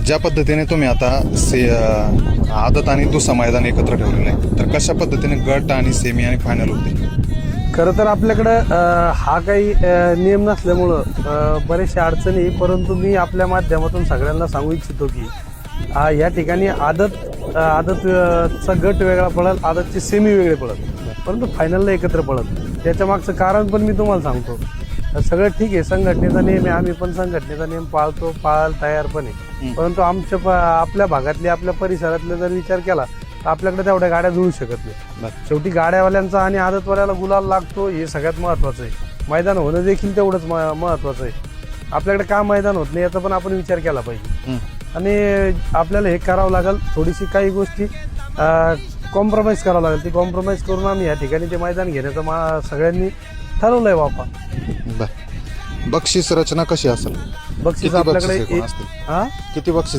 ज्या पद्धतीने तुम्ही आता आदत आणि दुसरा मैदान एकत्र ठेवलेलं आहे, तर कशा पद्धतीने गट आणि सेमी आणि फायनल होते? खरं तर आपल्याकडं हा काही नियम नसल्यामुळं बरेचशा अडचणी, परंतु मी आपल्या माध्यमातून सगळ्यांना सांगू इच्छितो की या ठिकाणी आदतचा गट वेगळा पडेल, आदतची सेमी वेगळे पडत, परंतु फायनलला एकत्र पडत. त्याच्या मागचं कारण पण मी तुम्हाला सांगतो. सगळं ठीक आहे, संघटनेचा नियम आहे, आम्ही पण संघटनेचा नियम पाळायला तयार पण आहे. परंतु आपल्या भागातले, आपल्या परिसरातले जर विचार केला तर आपल्याकडे तेवढ्या गाड्या जुळू शकत नाही. शेवटी गाड्यावाल्यांचा आणि आदतवाल्याला गुलाल लागतो हे सगळ्यात महत्वाचं आहे. मैदान होणं देखील तेवढंच महत्वाचं आहे. आपल्याकडे का मैदान होत नाही याचा पण आपण विचार केला पाहिजे आणि आपल्याला हे करावं लागेल. थोडीशी काही गोष्टी कॉम्प्रोमाइज करावं लागेल. ती कॉम्प्रोमाइज करून आम्ही या ठिकाणी ते मैदान घेण्याचं सगळ्यांनी ठरवलंय बापा. बक्षीस रचना कशी असेल? बक्षीस किती आपल्याकडे बक्षीस एकूण असतील? किती बक्षीस